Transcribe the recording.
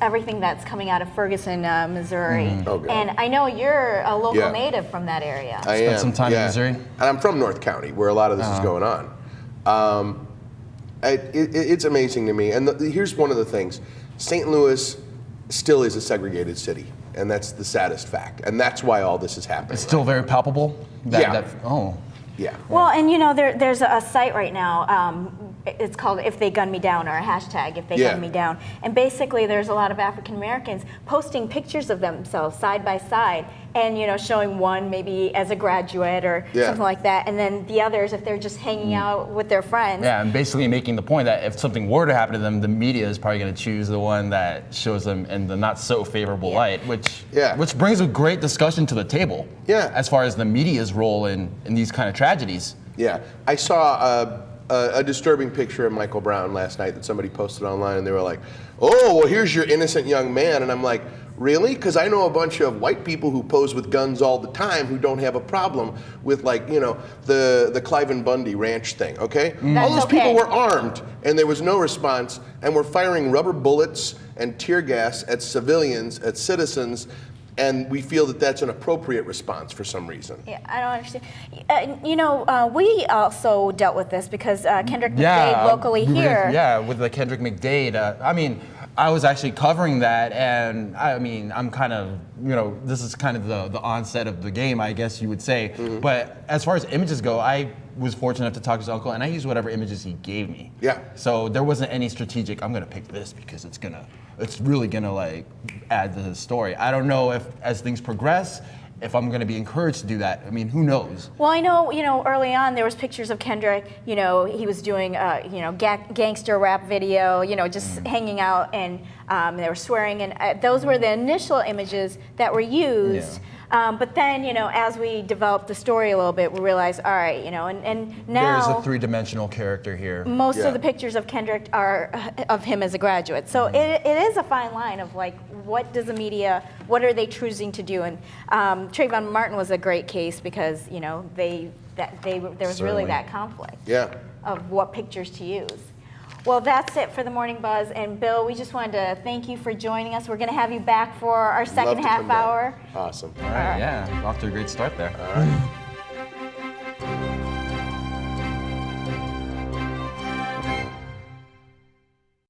everything that's coming out of Ferguson, Missouri. Okay. And I know you're a local Yeah. native from that area. I Spent am, some time in Missouri? And I'm from North County, where a lot of this is going on. It's amazing to me. And here's one of the things. St. Louis still is a segregated city, and that's the saddest fact. And that's why all this is happening. It's still very palpable? Yeah. Yeah. Well, and there's a site right now. It's called If They Gun Me Down, or a hashtag If They Gun Me Down. And basically there's a lot of African Americans posting pictures of themselves side by side and, showing one maybe as a graduate or something like that. And then the others, if they're just hanging out with their friends. Yeah, and basically making the point that if something were to happen to them, the media is probably going to choose the one that shows them in the not so favorable light, which brings a great discussion to the table. Yeah. As far as the media's role in these kind of tragedies. Yeah. I saw a disturbing picture of Michael Brown last night that somebody posted online, and they were like, "Oh, well, here's your innocent young man." And I'm like, really? Because I know a bunch of white people who pose with guns all the time who don't have a problem with, like, the Clive and Bundy ranch thing, okay? All those people were armed, and there was no response, and were firing rubber bullets and tear gas at civilians, at citizens, and we feel that that's an appropriate response for some reason. Yeah, I don't understand. We also dealt with this because Kendrick McDade locally here. Yeah, with the Kendrick McDade. I was actually covering that, and I'm kind of, this is kind of the onset of the game, I guess you would say. But as far as images go, I was fortunate enough to talk to his uncle, and I used whatever images he gave me. Yeah. So there wasn't any strategic, I'm gonna pick this because it's really gonna like add to the story. I don't know if as things progress, if I'm going to be encouraged to do that. I mean, who knows? Well, I know, early on there was pictures of Kendrick, he was doing, gangster rap video, just hanging out, and they were swearing, and those were the initial images that were used. But then, as we developed the story a little bit, we realized, all right, and now there's a three-dimensional character here. Most of the pictures of Kendrick are of him as a graduate. So it is a fine line of, like, what does the media, what are they choosing to do? And Trayvon Martin was a great case because, there was really that conflict of what pictures to use. Well, that's it for the Morning Buzz. And Bill, we just wanted to thank you for joining us. We're going to have you back for our second half hour. Awesome. All right, yeah, off to a great start there. All right.